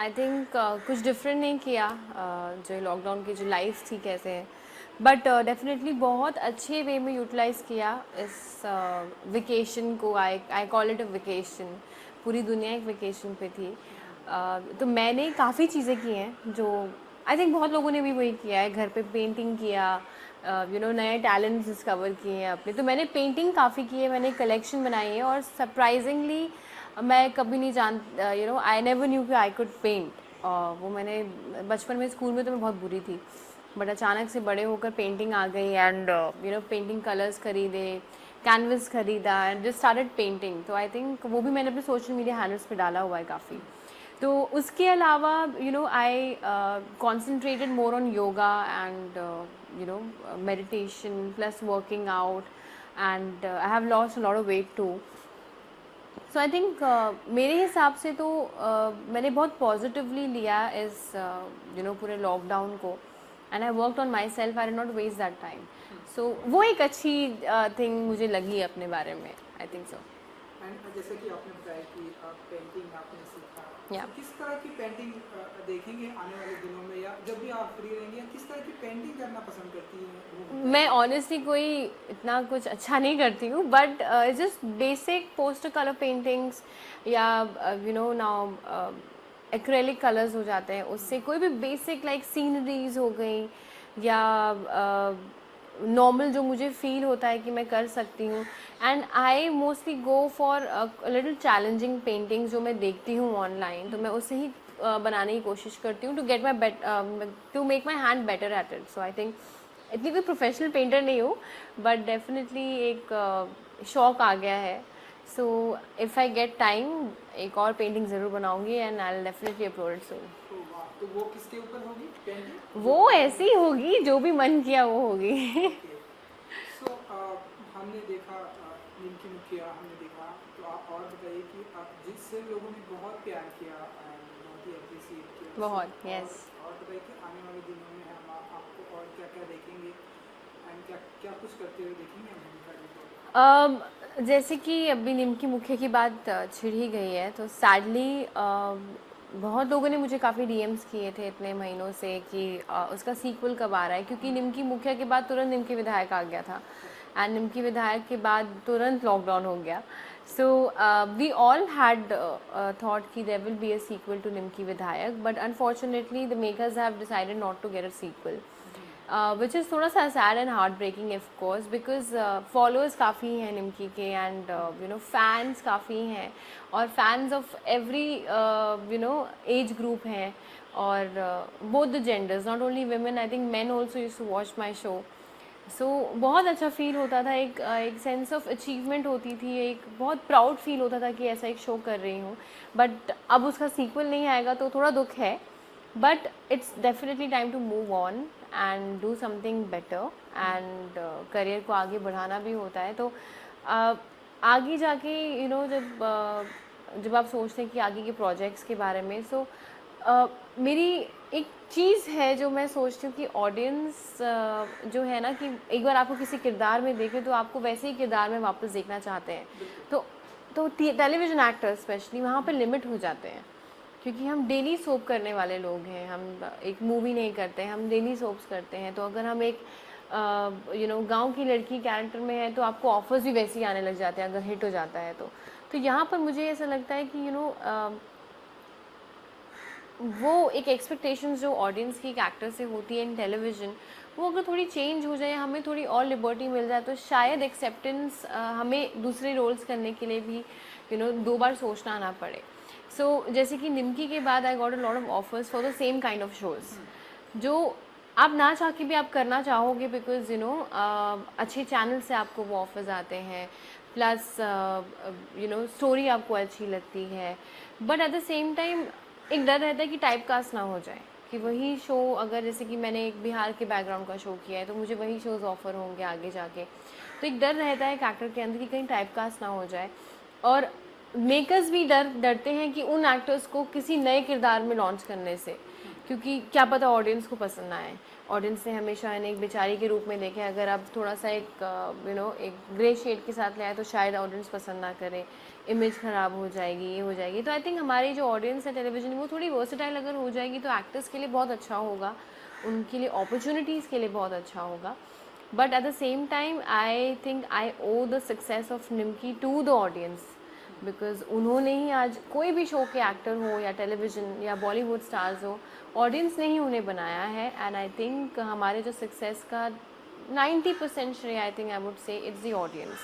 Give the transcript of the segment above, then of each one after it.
I think कुछ different नहीं किया, जो लॉकडाउन की जो लाइफ थी कैसे है, बट डेफिनेटली बहुत अच्छे वे में यूटिलाइज़ किया इस वेकेशन को। I call it a vacation. पूरी दुनिया एक वेकेशन पे थी। तो मैंने काफ़ी चीज़ें की हैं जो आई थिंक बहुत लोगों ने भी वही किया है। घर पे पेंटिंग किया, नए टैलेंट्स डिस्कवर किए हैं अपने। तो मैंने पेंटिंग काफ़ी की है, मैंने कलेक्शन बनाई है, और सरप्राइजिंगली मैं कभी नहीं आई नेवर न्यू कि आई कुड पेंट। वो मैंने बचपन में स्कूल में तो मैं बहुत बुरी थी, बट अचानक से बड़े होकर पेंटिंग आ गई, एंड पेंटिंग कलर्स खरीदे, कैनवस खरीदा, एंड जस्ट स्टार्टेड पेंटिंग। तो आई थिंक वो भी मैंने अपने सोशल मीडिया हैंडल्स पे डाला हुआ है काफ़ी। तो उसके अलावा I concentrated more on yoga and meditation plus working out, and I have lost a lot of weight too. So I think मेरे हिसाब से तो मैंने बहुत पॉजिटिवली लिया इस पूरे लॉकडाउन को, and I worked on myself. I did not waste that time. So वो एक अच्छी थिंग मुझे लगी अपने बारे में, आई थिंक सो। एंड जैसे कि आपने बताया कि पेंटिंग आपने सीखा, या तो किस तरह की पेंटिंग देखेंगे आने वाले दिनों में, या जब भी आप फ्री रहेंगे, या किस तरह की पेंटिंग करना पसंद करती हैं? मैं ऑनेस्टली कोई इतना कुछ अच्छा नहीं करती हूँ, but just basic poster colour paintings, या नाउ एक्रेलिक कलर्स हो जाते हैं, उससे कोई भी बेसिक लाइक सीनरीज हो गई, या नॉर्मल जो मुझे फील होता है कि मैं कर सकती हूँ। And I mostly go for little challenging paintings जो मैं देखती हूँ ऑनलाइन, तो मैं उससे ही बनाने की कोशिश करती हूँ, to make my hand better at it. So I think इतनी कोई प्रोफेशनल पेंटर नहीं हूँ, बट डेफिनेटली एक शौक आ गया है। So if I get time एक और पेंटिंग ज़रूर बनाऊंगी, and I will definitely upload it सून। तो वो किसके ऊपर होगी पेंटिंग? वो ऐसी होगी जो भी मन किया वो होगी। सो हमने देखा निमकी मुखिया हमने देखा, तो आप और बताइए कि आप जिससे लोगों ने बहुत प्यार किया, बहुत ही अप्रिशिएट किया, बहुत, और यस। और बताइए कि आने वाले दिनों में हम आपको और क्या क्या देखेंगे, एंड क्या क्या कुछ करते हुए देखेंगे हम जैसे कि अभी निमकी मुखिया की बात छिड़ ही गई है, तो सैडली बहुत लोगों ने मुझे काफ़ी डीएम्स किए थे इतने महीनों से कि उसका सीक्वल कब आ रहा है, क्योंकि निमकी मुखिया के बाद तुरंत निमकी विधायक आ गया था, एंड निमकी विधायक के बाद तुरंत लॉकडाउन हो गया। So we all had thought कि there will be a sequel to Nimki Vidhayak, but unfortunately the makers have decided not to get a sequel, which is थोड़ा सा sad and heart breaking of course, because followers काफ़ी हैं निमकी के, and fans काफ़ी हैं, और fans of every age group हैं, और both the genders, not only women, I think men also used to watch my show. सो बहुत अच्छा फील होता था, एक सेंस ऑफ अचीवमेंट होती थी, एक बहुत प्राउड फील होता था कि ऐसा एक शो कर रही हूँ। बट अब उसका सीक्वल नहीं आएगा तो थोड़ा दुख है, but it's definitely time to move on and do something better, and career को आगे बढ़ाना भी होता है। तो आगे जाके जब आप सोचते हैं कि आगे के प्रोजेक्ट्स के बारे में, सो मेरी एक चीज़ है जो मैं सोचती हूँ कि ऑडियंस जो है ना, कि एक बार आपको किसी किरदार में देखे तो आपको वैसे ही किरदार में वापस देखना चाहते हैं। तो टेलीविज़न एक्टर्स स्पेशली वहाँ पर लिमिट हो जाते हैं, क्योंकि हम डेली सोप करने वाले लोग हैं, हम एक मूवी नहीं करते हैं, हम डेली सोप्स करते हैं। तो अगर हम एक गांव की लड़की कैरेक्टर में है तो आपको ऑफर्स भी वैसे ही आने लग जाते हैं अगर हिट हो जाता है तो यहाँ पर मुझे ऐसा लगता है कि वो एक एक्सपेक्टेशंस जो ऑडियंस की एक एक्टर से होती है इन टेलीविज़न, वो अगर थोड़ी चेंज हो जाए, हमें थोड़ी और लिबर्टी मिल जाए, तो शायद एक्सेप्टेंस हमें दूसरे रोल्स करने के लिए भी दो बार सोचना ना पड़े। सो जैसे कि निमकी के बाद I got a lot of offers for the same kind of shows, जो आप ना चाह के भी आप करना चाहोगे, बिकॉज अच्छे चैनल से आपको वो ऑफर्स आते हैं, प्लस स्टोरी आपको अच्छी लगती है, but at the same time एक डर रहता है कि टाइप कास्ट ना हो जाए, कि वही शो, अगर जैसे कि मैंने एक बिहार के बैकग्राउंड का शो किया है तो मुझे वही शोज़ ऑफर होंगे आगे जाके, तो एक डर रहता है एक एक्टर के अंदर कि कहीं टाइप कास्ट ना हो जाए। और मेकर्स भी डरते हैं कि उन एक्टर्स को किसी नए किरदार में लॉन्च करने से, क्योंकि क्या पता ऑडियंस को पसंद ना आए। ऑडियंस ने हमेशा इन्हें एक बेचारी के रूप में देखे, अगर आप थोड़ा सा एक एक ग्रे शेड के साथ ले आए तो शायद ऑडियंस पसंद ना करे, इमेज ख़राब हो जाएगी, ये हो जाएगी। तो आई थिंक हमारी जो ऑडियंस है टेलीविज़न वो थोड़ी वर्सेटाइल अगर हो जाएगी तो एक्टर्स के लिए बहुत अच्छा होगा, उनके लिए अपॉर्चुनिटीज़ के लिए बहुत अच्छा होगा। But at the same time I think I owe the success of Nimki to the audience, because उन्होंने ही आज कोई भी शो के एक्टर हो या टेलीविज़न या बॉलीवुड स्टार्स हो, ऑडियंस ने ही उन्हें बनाया है। एंड आई थिंक हमारे जो सक्सेस का 90% श्रेय आई think I would say it's the audience,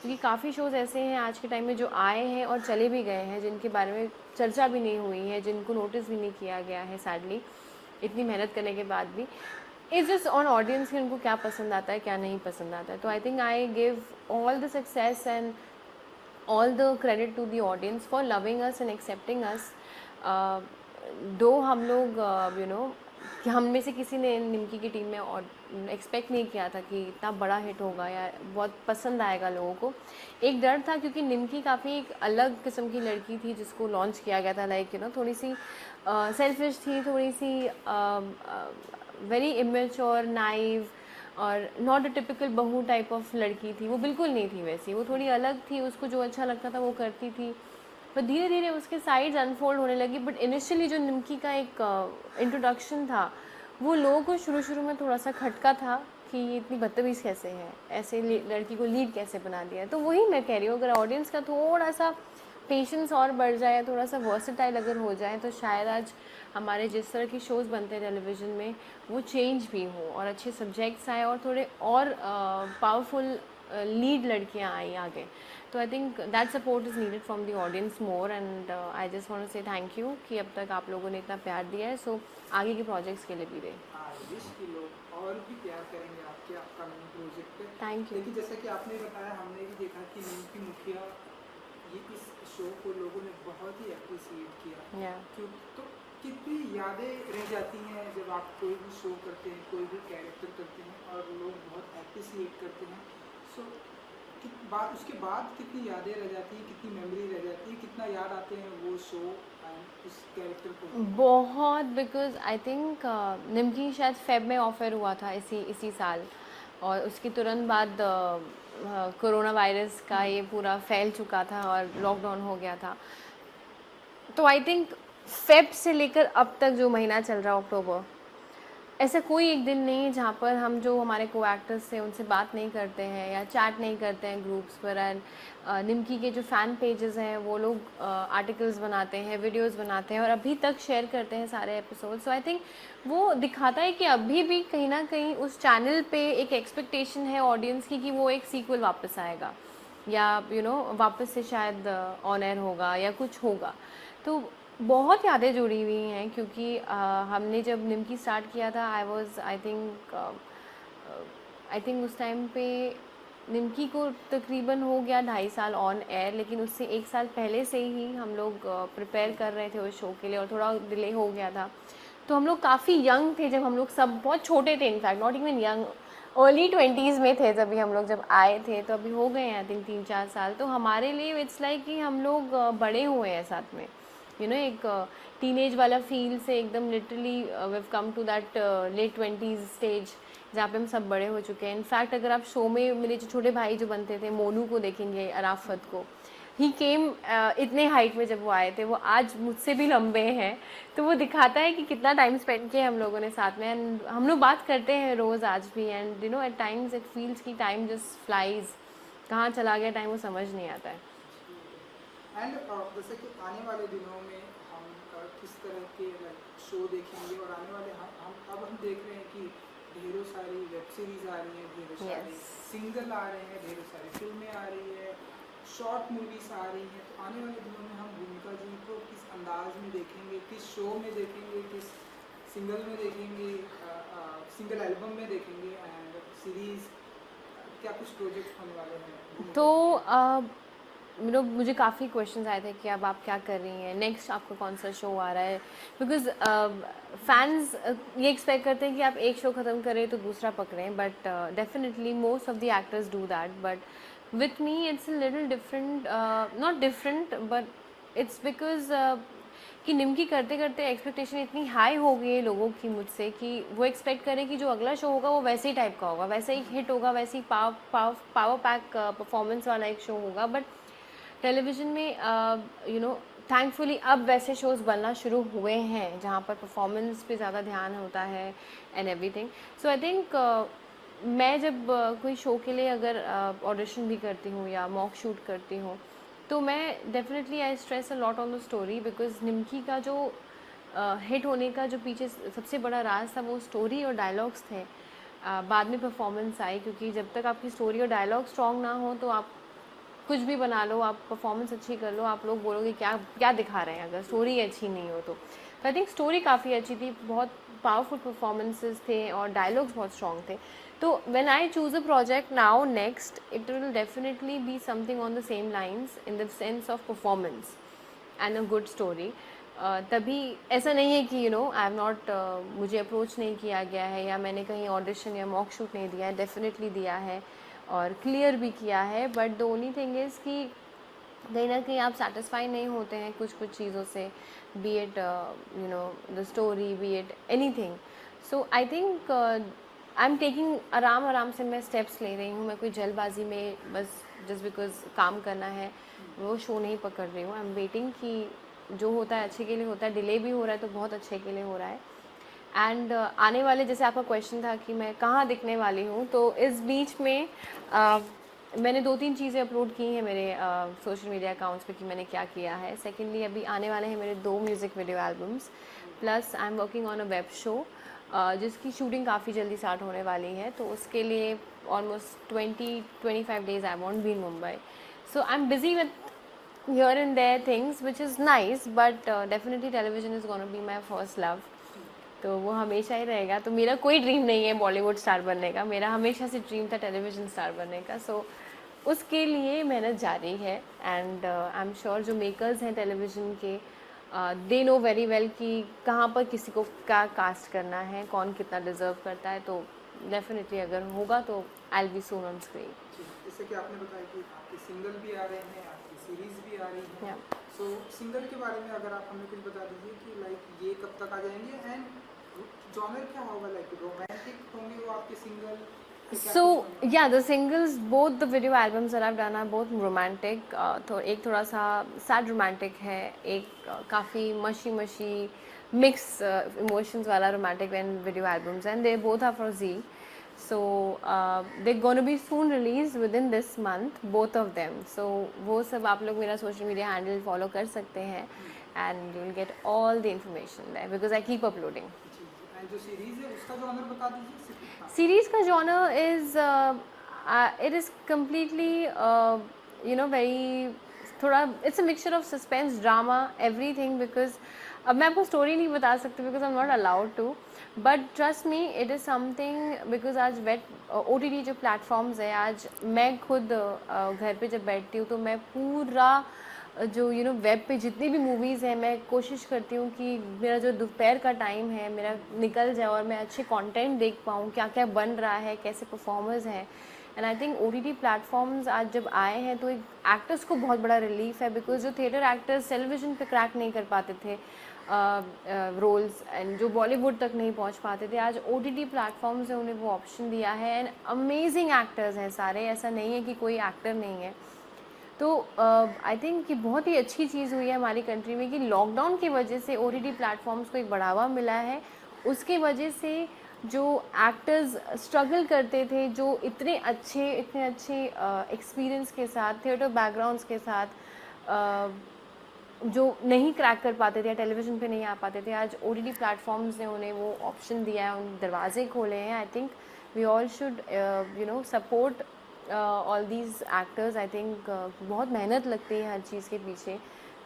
क्योंकि काफ़ी शोज़ ऐसे हैं आज के टाइम में जो आए हैं और चले भी गए हैं, जिनके बारे में चर्चा भी नहीं हुई है, जिनको नोटिस भी नहीं किया गया है सैडली इतनी मेहनत करने के बाद भी। इट्स जस्ट ऑन ऑडियंस कि उनको क्या पसंद आता है, क्या नहीं पसंद आता है। तो I think I give all the success and all the credit to the audience for loving us and accepting us. दो हम लोग कि हम में से किसी ने निम्की की टीम में और एक्सपेक्ट नहीं किया था कि इतना बड़ा हिट होगा या बहुत पसंद आएगा लोगों को। एक डर था क्योंकि निम्की काफ़ी एक अलग किस्म की लड़की थी जिसको लॉन्च किया गया था, लाइक थोड़ी सी सेल्फिश थी, थोड़ी सी वेरी इमेच्योर, नाइव और नॉट अ टिपिकल बहू टाइप ऑफ लड़की थी। वो बिल्कुल नहीं थी वैसी, वो थोड़ी अलग थी, उसको जो अच्छा लगता था वो करती थी। पर धीरे धीरे उसके साइड्स अनफोल्ड होने लगी। बट इनिशियली जो निम्की का एक इंट्रोडक्शन था वो लोगों को शुरू में थोड़ा सा खटका था कि ये इतनी बदतमीज़ कैसे है, ऐसे लड़की को लीड कैसे बना दिया। तो वही मैं कह रही हूँ, अगर ऑडियंस का थोड़ा सा पेशेंस और बढ़ जाए, थोड़ा सा वर्सेटाइल अगर हो जाए, तो शायद आज हमारे जिस तरह की शोज़ बनते हैं टेलीविज़न में वो चेंज भी हो और अच्छे सब्जेक्ट्स आए और थोड़े और पावरफुल लीड लड़कियां आई आगे। तो I think that support is needed from the audience more. And I just want to say thank you कि अब तक आप लोगों ने इतना प्यार दिया है। सो आगे के प्रोजेक्ट्स के लिए भी दे। विश कि लोग और भी प्यार करेंगे आपके अपकमिंग प्रोजेक्ट पे। Thank you. लेकिन जैसा कि आपने बताया, हमने भी देखा कि निम्की मुखिया ये इस शो को लोगों ने बहुत ही अप्रिसिएट किया। क्यों तो कितनी यादें रह जाती हैं जब आप कोई भी शो करते हैं, कोई भी कैरेक्टर करते हैं और लोग बहुत अप्रिसिएट करते हैं। सो उसके बाद कितनी यादें रह जाती हैं, कितनी मेमोरी रह जाती है, कितना याद आते हैं वो शो एंड उस कैरेक्टर को। बहुत, बिकॉज आई थिंक निम्की शायद फेब में ऑफर हुआ था इसी साल, और उसके तुरंत बाद कोरोना वायरस का ये पूरा फैल चुका था और लॉकडाउन हो गया था। तो आई थिंक फेब से लेकर अब तक जो महीना चल रहा है अक्टूबर, ऐसा कोई एक दिन नहीं जहाँ पर हम जो हमारे को एक्टर्स थे उनसे बात नहीं करते हैं या चैट नहीं करते हैं ग्रुप्स पर। एंड निम्की के जो फ़ैन पेजेस हैं वो लोग आर्टिकल्स बनाते हैं, वीडियोस बनाते हैं और अभी तक शेयर करते हैं सारे एपिसोड। सो आई थिंक वो दिखाता है कि अभी भी कहीं ना कहीं उस चैनल पे एक एक्सपेक्टेशन है ऑडियंस की कि वो एक सीक्वल वापस आएगा या वापस से शायद ऑन एयर होगा या कुछ होगा। तो बहुत यादें जुड़ी हुई हैं क्योंकि हमने जब निम्की स्टार्ट किया था आई थिंक उस टाइम पे निम्की को तकरीबन हो गया 2.5 साल ऑन एयर, लेकिन उससे 1 साल पहले से ही हम लोग प्रिपेयर कर रहे थे उस शो के लिए और थोड़ा डिले हो गया था। तो हम लोग काफ़ी यंग थे जब हम लोग सब बहुत छोटे थे, in fact not even young, early 20s में थे तभी हम लोग जब आए थे। तो अभी हो गए हैं आई थिंक 3-4 साल। तो हमारे लिए इट्स लाइक कि हम लोग बड़े हुए हैं साथ में, एक टीनेज वाला फील से एकदम literally we come to that late 20s stage जहाँ पे हम सब बड़े हो चुके हैं। इनफैक्ट अगर आप शो में मेरे जो छोटे भाई जो बनते थे, मोनू को देखेंगे, अराफत को, ही केम इतने हाइट में जब वो आए थे, वो आज मुझसे भी लंबे हैं। तो वो दिखाता है कि कितना टाइम स्पेंड किया हम लोगों ने साथ में। एंड हम लोग बात करते हैं रोज़ आज भी। And at times it feels कि टाइम जस्ट फ्लाइज, कहाँ चला गया टाइम वो समझ नहीं आता है। एंड जैसे कि आने वाले दिनों में हम किस तरह के शो देखेंगे और आने वाले हम देख रहे हैं कि ढेरों सारी वेब सीरीज आ रही हैं, ढेरों सारे सिंगल आ रहे हैं, ढेरों सारी फिल्में आ रही है, शॉर्ट मूवीज आ रही हैं। तो आने वाले दिनों में हम भूमिका जी को किस अंदाज में देखेंगे, किस शो में देखेंगे, किस सिंगल में देखेंगे, सिंगल एल्बम में देखेंगे एंड सीरीज, क्या कुछ प्रोजेक्ट होने वाले हैं? तो मुझे काफ़ी क्वेश्चंस आए थे कि अब आप क्या कर रही हैं, नेक्स्ट आपका कौन सा शो आ रहा है। बिकॉज फैंस ये एक्सपेक्ट करते हैं कि आप एक शो ख़त्म करें तो दूसरा पकड़ें, but definitely most of the actors do that. But with me it's a little different, not different but it's because कि निमकी करते करते एक्सपेक्टेशन इतनी हाई हो गई है लोगों की मुझसे कि वो एक्सपेक्ट करें कि जो अगला शो होगा वो वैसे ही टाइप का होगा, वैसे ही हिट होगा, वैसे ही पावर पैक परफॉर्मेंस वाला एक शो होगा। बट टेलीविज़न में थैंकफुली अब वैसे शोज़ बनना शुरू हुए हैं जहाँ पर परफॉर्मेंस पे ज़्यादा ध्यान होता है and everything. So I think मैं जब कोई शो के लिए अगर ऑडिशन भी करती हूँ या मॉक शूट करती हूँ, तो मैं definitely I stress a lot on the story, because Nimki का जो हिट होने का जो पीछे सबसे बड़ा राज था वो स्टोरी और डायलॉग्स थे। बाद में परफॉर्मेंस आई, क्योंकि जब तक आपकी स्टोरी और डायलॉग स्ट्रॉन्ग ना हो तो आप कुछ भी बना लो, आप परफॉर्मेंस अच्छी कर लो, आप लोग बोलोगे क्या क्या दिखा रहे हैं अगर स्टोरी अच्छी नहीं हो तो। आई थिंक स्टोरी काफ़ी अच्छी थी, बहुत पावरफुल परफॉर्मेंसेस थे और डायलॉग्स बहुत स्ट्रॉन्ग थे। तो when I choose a project now next, it will definitely be something on the same lines in the sense of performance and a good story. तभी ऐसा नहीं है कि आई हैव नॉट, मुझे अप्रोच नहीं किया गया है या मैंने कहीं ऑडिशन या मॉक शूट नहीं दिया है, डेफिनेटली दिया है और क्लियर भी किया है। But the only thing is कि कहीं ना कहीं आप सेटिस्फाई नहीं होते हैं कुछ कुछ चीज़ों से, B it the story, B it any thing. So I think I am taking आराम आराम से मैं स्टेप्स ले रही हूँ। मैं कोई जल्दबाजी में बस जस्ट बिकॉज काम करना है वो शो नहीं पकड़ रही हूँ। आई एम वेटिंग कि जो होता है अच्छे के लिए होता है, डिले भी हो रहा है तो बहुत अच्छे के लिए हो रहा है। एंड आने वाले, जैसे आपका क्वेश्चन था कि मैं कहाँ दिखने वाली हूँ, तो इस बीच में मैंने 2-3 चीज़ें अपलोड की हैं मेरे सोशल मीडिया अकाउंट्स पे कि मैंने क्या किया है। सेकेंडली अभी आने वाले हैं मेरे 2 music video albums, plus I am working on a web show जिसकी शूटिंग काफ़ी जल्दी स्टार्ट होने वाली है। तो उसके लिए almost 20-25 days I want be in Mumbai. So I am busy with here and there things which is nice, but definitely television is gonna be my first love, तो वो हमेशा ही रहेगा। तो मेरा कोई ड्रीम नहीं है बॉलीवुड स्टार बनने का, मेरा हमेशा से ड्रीम था टेलीविज़न स्टार बनने का। सो उसके लिए मेहनत जारी है एंड आई एम श्योर जो मेकर्स हैं टेलीविज़न के, दे नो वेरी वेल कि कहाँ पर किसी को क्या कास्ट करना है, कौन कितना डिज़र्व करता है। तो डेफिनेटली अगर होगा तो I will be soon on screen. जैसे कि आपने बताया कि आपके सिंगल भी आ रहे हैं, आपकी सीरीज भी आ रही है। Yeah. सो सिंगल के बारे में अगर आप हमें कुछ बता दीजिए कि लाइक ये कब तक आ जाएंगे एंड जॉनर क्या होगा, लाइक रोमांटिक होंगे वो आपके single? So yeah, the singles, both the video albums that I've done are both romantic. तो एक थोड़ा सा sad romantic है, एक काफ़ी मशी मशी mix emotions वाला romantic and video albums, and they both are for Z. So they're gonna be soon released within this month, both of them. So वो सब आप लोग मेरा social media handle follow कर सकते हैं and you will get all the information there because I keep uploading. And जो series है उसका जॉनर बता दीजिए सिर्फ इतना। सीरीज़ का genre is it is completely very थोड़ा, it's a mixture of suspense, drama, everything. Because अब मैं आपको स्टोरी नहीं बता सकती because I am not allowed to, but trust me it is something. Because आज OTT जो प्लेटफॉर्म्स है, आज मैं खुद घर पे जब बैठती हूँ तो मैं पूरा जो वेब पे जितनी भी मूवीज़ हैं, मैं कोशिश करती हूँ कि मेरा जो दोपहर का टाइम है मेरा निकल जाए और मैं अच्छे कंटेंट देख पाऊँ, क्या क्या बन रहा है, कैसे परफॉर्मर्स हैं। And I think OTT platforms आज जब आए हैं तो एक एक्टर्स को बहुत बड़ा रिलीफ है, बिकॉज जो थिएटर एक्टर्स टेलीविज़न पे क्रैक नहीं कर पाते थे रोल्स एंड जो बॉलीवुड तक नहीं पहुंच पाते थे, आज OTT प्लेटफॉर्म्स ने उन्हें वो ऑप्शन दिया है। एंड अमेजिंग एक्टर्स हैं सारे, ऐसा नहीं है कि कोई एक्टर नहीं है। तो आई थिंक कि बहुत ही अच्छी चीज़ हुई है हमारी कंट्री में कि लॉकडाउन की वजह से OTT प्लेटफॉर्म्स को एक बढ़ावा मिला है। उसके वजह से जो एक्टर्स स्ट्रगल करते थे, जो इतने अच्छे एक्सपीरियंस के साथ, थिएटर बैकग्राउंड्स के साथ, जो नहीं क्रैक कर पाते थे या टेलीविज़न पे नहीं आ पाते थे, आज OTT प्लेटफॉर्म्स ने उन्हें वो ऑप्शन दिया है, उन दरवाजे खोले हैं। I think we all should support all these actors. I think बहुत मेहनत लगती है हर चीज़ के पीछे।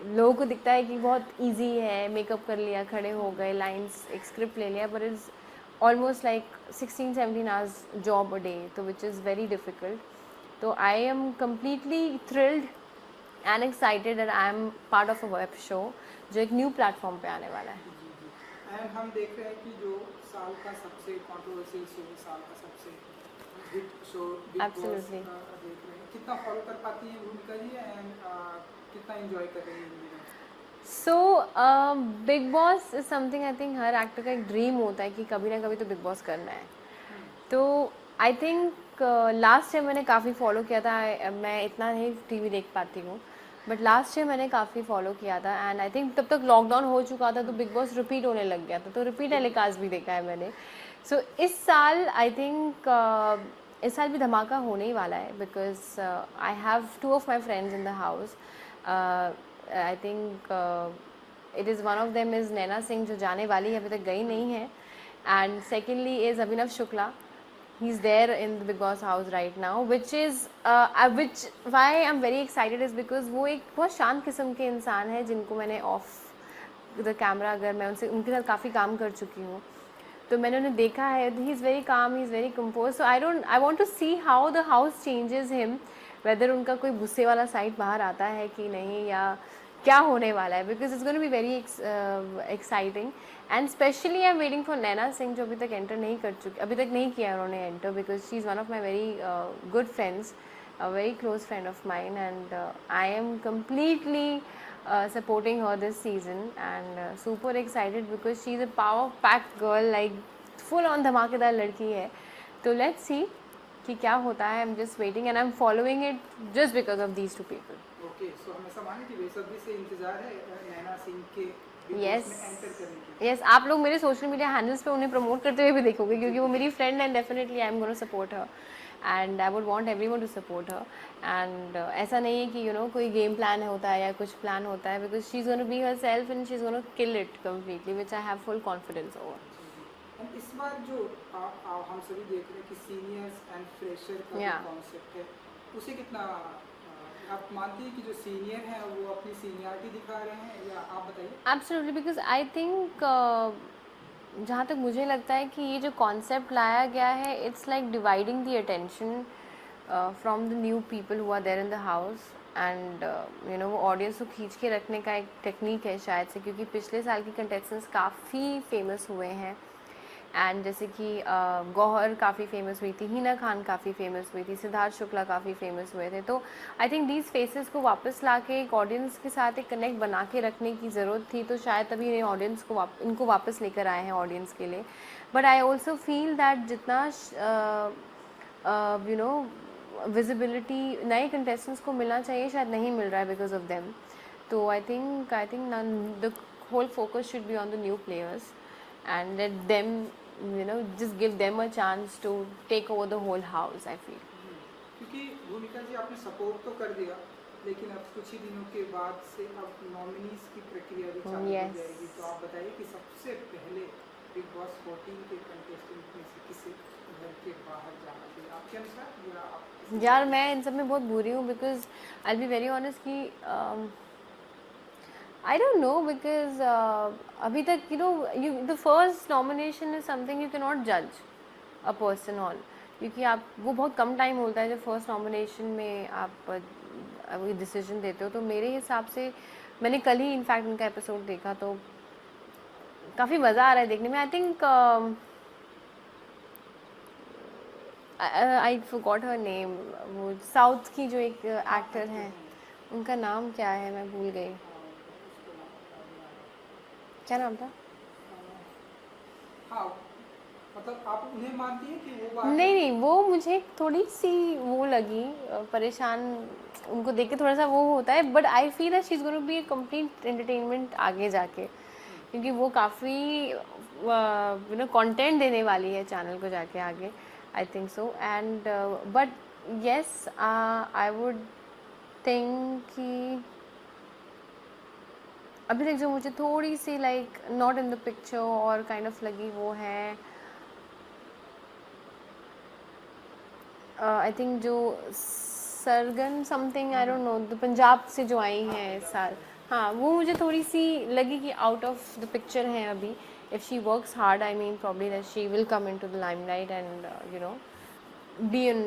लोगों को दिखता है कि बहुत इजी है, मेकअप कर लिया, खड़े हो गए, लाइंस, एक स्क्रिप्ट ले लिया, but is almost like 16-17 hours job a day, तो विच इज़ वेरी डिफ़िकल्ट। तो I am completely thrilled and excited that I am part of a web show जो एक न्यू प्लेटफॉर्म पे आने वाला है। एंड हम देख रहे हैं कि जो साल का सबसे कंट्रोवर्शियल शो, साल का सबसे hit show big boss Absolutely. देख रहे हैं, कितना फॉलो कर पाती हैं भूमिका जी एंड कितना एंजॉय कर रही हैं? So big boss is something I think her actor का एक ड्रीम होता है कि कभी ना कभी तो बिग बॉस करना है. तो आई थिंक लास्ट ईयर मैंने काफ़ी फॉलो किया था. मैं इतना नहीं टीवी देख पाती हूँ, बट लास्ट ईयर मैंने काफ़ी फॉलो किया था. एंड आई थिंक तब तक लॉकडाउन हो चुका था, तो बिग बॉस रिपीट होने लग गया था, तो रिपीट टेलीकास्ट भी देखा है मैंने. सो इस साल आई थिंक इस साल भी धमाका होने ही वाला है, because I have 2 of my friends in the house. I think it is one of them is Naina Singh, जो जाने वाली है, अभी तक गई नहीं है. And secondly is Abhinav Shukla. He's there in the Big Boss house right now, which why I'm very excited is because वो एक बहुत शांत किस्म के इंसान है, जिनको मैंने ऑफ द कैमरा, अगर मैं उनके साथ काफ़ी काम कर चुकी हूँ, तो मैंने उन्हें देखा है. ही is very calm, he is very compose. So I want to see how the house changes him, whether उनका कोई गुस्से वाला साइड बाहर आता है कि नहीं, या क्या होने वाला है, because it's going to be very exciting. And specially I am waiting for Naina Singh, जो अभी तक एंटर नहीं कर चुकी, अभी तक नहीं किया उन्होंने enter, because she is one of my very good friends, a very close friend of mine, and I am completely supporting her this season, and super excited because she's a power packed girl, like full on धमाकेदार लड़की है. तो let's see कि क्या होता है. I'm just waiting and I'm following it just because of these 2 people. Okay, सो हमें सामान्य की बेसब्री से इंतजार है नैना सिंह के बिग बॉस Yes. में एंटर करने की. यस, आप लोग मेरे सोशल मीडिया हैंडल्स पे उन्हें प्रमोट करते हुए भी देखोगे, क्योंकि वो मेरी friend and definitely I am gonna support her, and I would want everyone to support her. And ऐसा नहीं है कि कोई गेम प्लान होता है या कुछ प्लान होता है, because she is gonna be her self and she is gonna kill it completely, which I have full confidence over. And इस बार जो हम सभी देख रहे हैं कि सीनियर्स एंड फ्रेशर का Yeah. जो कॉन्सेप्ट है, उसे कितना आप मानती हैं कि जो सीनियर हैं वो अपनी सीनियरिटी दिखा रहे हैं, या आप बताइए. एब्सोल्युटली, बिकॉज आई थिंक जहाँ तक मुझे लगता है कि ये जो कॉन्सेप्ट लाया गया है, it's like dividing the attention from the new people who are there in the house. And वो ऑडियंस को खींच के रखने का एक टेक्निक है शायद से, क्योंकि पिछले साल के कंटेस्टेंट्स काफ़ी फेमस हुए हैं. एंड जैसे कि गौहर काफ़ी फेमस हुई थी, हिना खान काफ़ी फेमस हुई थी, सिद्धार्थ शुक्ला काफ़ी फेमस हुए थे. तो आई थिंक दीज फेसेस को वापस ला के एक ऑडियंस के साथ एक कनेक्ट बना के रखने की ज़रूरत थी, तो शायद तभी इन्हें ऑडियंस को इनको वापस लेकर आए हैं ऑडियंस के लिए. But I also feel that जितना विजिबिलिटी नए कंटेस्टेंट्स को मिलना चाहिए, शायद नहीं मिल रहा है बिकॉज ऑफ देम. तो I think the whole focus should be on the new players and let them just give them a chance to take over the whole house, I feel. क्योंकि भूमिका जी आपने सपोर्ट तो कर दिया, लेकिन अब कुछ ही दिनों के बाद से अब नॉमिनीज की प्रक्रिया भी चालू हो Yes. जाएगी. तो आप बताइए कि सबसे पहले बिग बॉस 14 के कंटेस्टेंट में से किसे घर के बाहर जाना चाहिए आपके अनुसार, या आप यार मैं इन सब में बहुत बुरी हूँ, because I be very honest कि I don't know, because अभी तक the first nomination is something you cannot judge a person on, क्योंकि आप वो बहुत कम टाइम होता है जब फर्स्ट नॉमिनेशन में आप डिसीजन देते हो. तो मेरे हिसाब से मैंने कल ही इनफैक्ट उनका एपिसोड देखा, तो काफ़ी मज़ा आ रहा है देखने में. आई think I forgot her name, वो साउथ की जो एक एक्टर हैं, उनका नाम क्या है, मैं भूल गई. क्या नाम था? हाँ, मतलब आप उन्हें मानती हैं कि वो बाहर नहीं, वो मुझे थोड़ी सी वो लगी परेशान, उनको देख के थोड़ा सा वो होता है. But I feel that she is gonna be A complete entertainment आगे जाके, क्योंकि वो काफ़ी कंटेंट देने वाली है चैनल को जाके आगे. I think so. And but yes, I would think कि अभी तक जो मुझे थोड़ी सी like not in the picture और काइंड ऑफ लगी, वो है आई थिंक जो Sargun something, I don't know, the Punjab से जो आई हैं इस साल. हाँ, वो मुझे थोड़ी सी लगी कि आउट ऑफ द पिक्चर हैं अभी. If she works hard, I mean probably that she will come in to the limelight and be in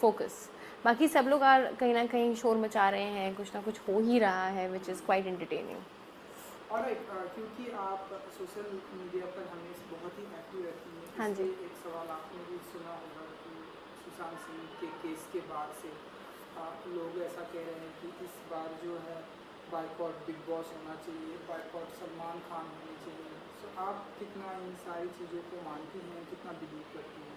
focus. बाकी सब लोग कहीं ना कहीं शोर मचा रहे हैं, कुछ ना कुछ हो ही रहा है, विच इज़ क्वाइट एंटरटेनिंग. और क्योंकि आप सोशल मीडिया पर हमेशा बहुत ही एक्टिव रहती हैं, हाँ जी. इसलिए एक सवाल आपने भी सुना होगा कि सुशांत सिंह के केस के बाद से लोग ऐसा कह रहे हैं कि इस बार जो है बायकॉट बिग बॉस होना चाहिए, बायकॉट सलमान खान होनी चाहिए। सो आप कितना इन सारी चीज़ों को मानती हैं, कितना बिलीव करती हैं?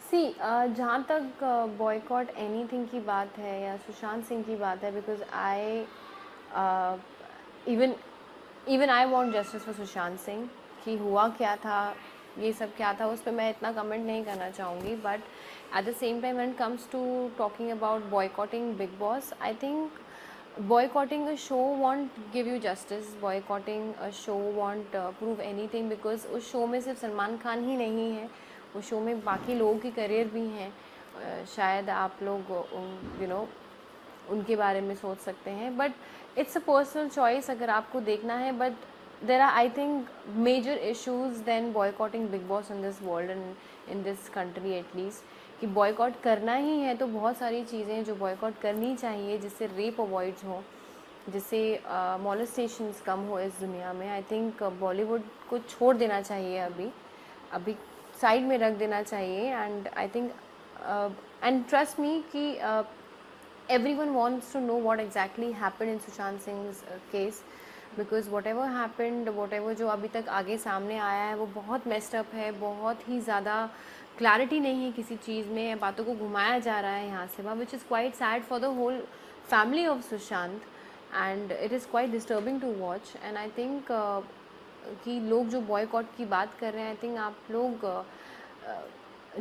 सी जहाँ तक बॉयकॉट एनीथिंग की बात है या सुशांत सिंह की बात है, because I even even I want justice for Sushant Singh. कि हुआ क्या था, ये सब क्या था, उस पर मैं इतना कमेंट नहीं करना चाहूँगी। But at the same time when it comes to talking about boycotting Bigg Boss, I think boycotting a show won't give you justice. Boycotting a show won't prove anything, because उस show में सिर्फ सलमान खान ही नहीं है, उस show में बाकी लोगों की करियर भी हैं। शायद आप लोग उनके बारे में सोच सकते हैं, but it's a personal choice अगर आपको देखना है। But there are I think major issues than boycotting Bigg Boss in this world and in this country at least. कि बॉयकॉट करना ही है तो बहुत सारी चीज़ें जो बॉयकॉट करनी चाहिए, जिससे रेप अवॉइड्स हो, जिससे मॉलेस्टेशंस कम हो इस दुनिया में। आई थिंक बॉलीवुड को छोड़ देना चाहिए, अभी साइड में रख देना चाहिए। And I think and trust me कि everyone wants to know what exactly happened in Sushant Singh's case, because whatever happened, whatever जो अभी तक आगे सामने आया है वो बहुत messed up है, बहुत ही ज़्यादा क्लैरिटी नहीं है किसी चीज़ में, बातों को घुमाया जा रहा है यहाँ से वहाँ, which is quite sad for the whole family of Sushant, and it is quite disturbing to watch. And I think कि लोग जो बॉयकॉट की बात कर रहे हैं, आई थिंक आप लोग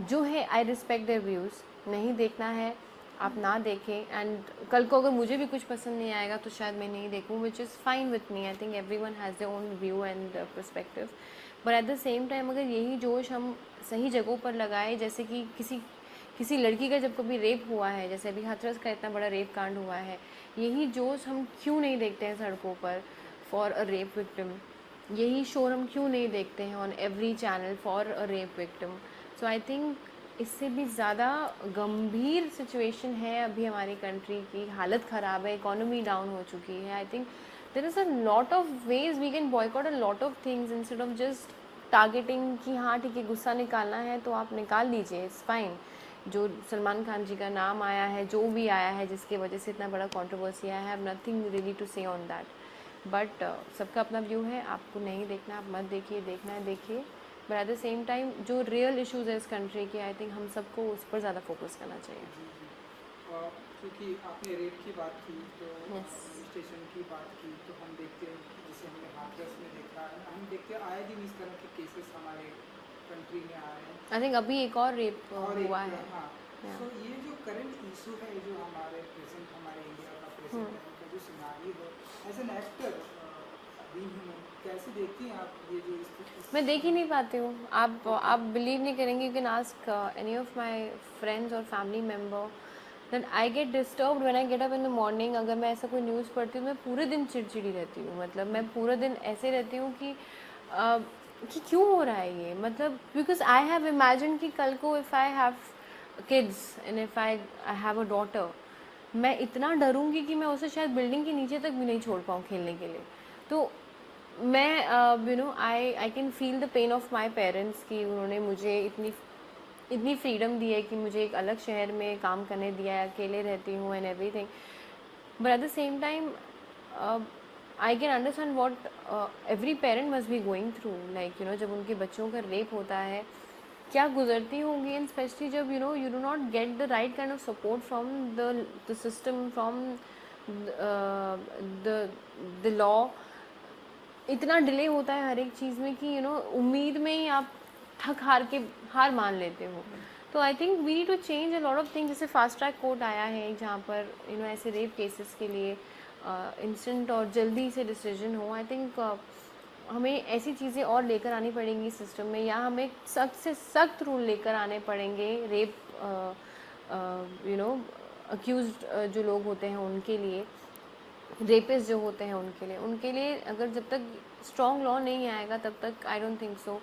जो है, आई रिस्पेक्ट देयर व्यूज़, नहीं देखना है आप ना देखें। एंड कल को अगर मुझे भी कुछ पसंद नहीं आएगा तो शायद मैं नहीं देखूँ, which is fine with me. I think every one has their own view and perspective. But at the same time अगर यही जोश हम सही जगहों पर लगाए, जैसे कि किसी लड़की का जब कभी रेप हुआ है, जैसे अभी हाथरस का इतना बड़ा रेप कांड हुआ है, यही जोश हम क्यों नहीं देखते हैं सड़कों पर फॉर अ रेप विक्टिम? यही शोर हम क्यों नहीं देखते हैं on every channel for a rape victim? So I think इससे भी ज़्यादा गंभीर सिचुएशन है अभी हमारी कंट्री की, हालत ख़राब है, इकोनॉमी डाउन हो चुकी है। I think there is a lot of ways we can boycott a lot of things instead of just targeting कि हाँ ठीक है गुस्सा निकालना है तो आप निकाल लीजिए, इट्स फाइन। जो सलमान खान जी का नाम आया है, जो भी आया है जिसकी वजह से इतना बड़ा कंट्रोवर्सी आया है, हैव नथिंग रियली टू से ऑन दैट। बट सबका अपना व्यू है, आपको नहीं देखना आप मत देखिए, देखना है देखिए। But at the same time जो रियल इश्यूज़ है इस कंट्री के, आई थिंक हम सबको उस पर ज़्यादा फोकस करना चाहिए। जी जी। क्योंकि आपने रेप की बात की तो यस, स्टेशन की बात की, तो हम देखते हैं कि जैसे हमने हाथरस में देखा है, हम देखते हैं आए दिन इस तरह के केसेस हमारे कंट्री में आ रहे हैं। आई थिंक अभी एक और रेप और हुआ एक है। हाँ, Yeah. सो ये जो करंट इशू है, जो हमारे प्रेजेंट, हमारे इंडिया का प्रेजेंट टाइम का जो सिनारी है, as an actor being human, कैसे देखती हैं आप ये जो मैं देख ही नहीं पाती हूँ। आप बिलीव नहीं करेंगे, you can ask any of my friends और family member that I get disturbed when I get up in the morning. अगर मैं ऐसा कोई न्यूज़ पढ़ती हूँ, मैं पूरे दिन चिड़चिड़ी रहती हूँ। मतलब मैं पूरे दिन ऐसे रहती हूँ कि क्यों हो रहा है ये, मतलब बिकॉज आई हैव इमेजिन कि कल को if I have kids and if I have a daughter, मैं इतना डरूंगी कि मैं उसे शायद बिल्डिंग के नीचे तक भी नहीं छोड़ पाऊँ खेलने के लिए। तो मैं I can feel the pain of my parents कि उन्होंने मुझे इतनी फ्रीडम दी है कि मुझे एक अलग शहर में काम करने दिया है, अकेले रहती हूँ and everything. But at the same time I can understand what every parent must be going through, like जब उनके बच्चों का रेप होता है क्या गुजरती होंगी। एंड स्पेशली जब you do not get the right kind of support from the system, from the law. इतना डिले होता है हर एक चीज़ में कि उम्मीद में ही आप हार मान लेते हो। तो I think we need to change a lot of things. जैसे फास्ट ट्रैक कोर्ट आया है जहाँ पर ऐसे रेप केसेस के लिए इंस्टेंट और जल्दी से डिसीजन हो। आई थिंक हमें ऐसी चीज़ें और लेकर आनी पड़ेंगी सिस्टम में, या हमें सख्त से सख्त रूल लेकर आने पड़ेंगे रेप अक्यूज्ड जो लोग होते हैं उनके लिए, रेपिस्ट जो होते हैं उनके लिए अगर जब तक स्ट्रॉन्ग लॉ नहीं आएगा तब तक I don't think so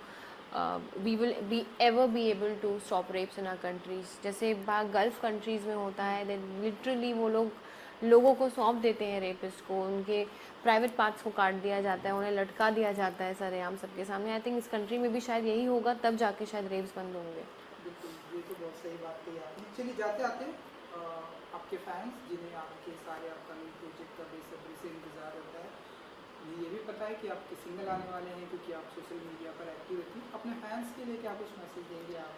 we will be ever be able to stop rapes in our countries. जैसे गल्फ़ कंट्रीज़ में होता है, देन लिटरली वो लोगों को सौंप देते हैं रेपिस्ट को, उनके प्राइवेट पार्ट्स को काट दिया जाता है, उन्हें लटका दिया जाता है सरेआम सबके सामने। आई थिंक इस कंट्री में भी शायद यही होगा, तब जाके शायद रेप्स बंद होंगे। बिल्कुल, ये तो बहुत सही बात कही आपने। चलिए जाते आते आपके फैंस जिन्हें आपके सारे अपकमिंग प्रोजेक्ट का बेसब्री से इंतज़ार होता है, बताएं कि आपके सिंगल आने वाले हैं, क्योंकि आप सोशल मीडिया पर एक्टिव रहती हैं। अपने फैंस के लिए क्या कुछ मैसेज देंगे आप?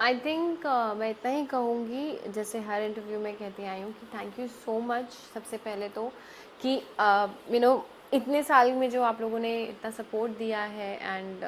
आई थिंक मैं इतना ही कहूँगी, जैसे हर इंटरव्यू में कहती आई हूँ, कि थैंक यू सो मच सबसे पहले तो, कि इतने साल में जो आप लोगों ने इतना सपोर्ट दिया है, एंड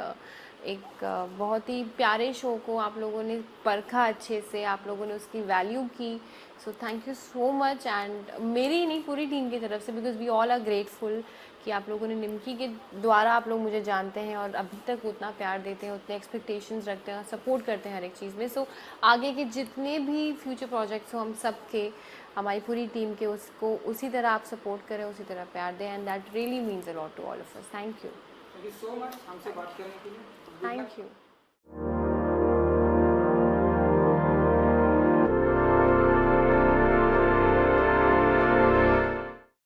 एक बहुत ही प्यारे शो को आप लोगों ने परखा अच्छे से, आप लोगों ने उसकी वैल्यू की। So thank you so much, and मेरी ही नहीं, पूरी टीम की तरफ से, because we all are grateful कि आप लोगों ने निमकी के द्वारा आप लोग मुझे जानते हैं और अभी तक उतना प्यार देते हैं, उतने एक्सपेक्टेशंस रखते हैं, सपोर्ट करते हैं हर एक चीज़ में। सो आगे के जितने भी फ्यूचर प्रोजेक्ट्स हो, हम सब के, हमारी पूरी टीम के, उसको उसी तरह आप सपोर्ट करें, उसी तरह प्यार दें, and that really means a lot to all of us. Thank you. Thank you so much हमसे बात करने के लिए। Thank you.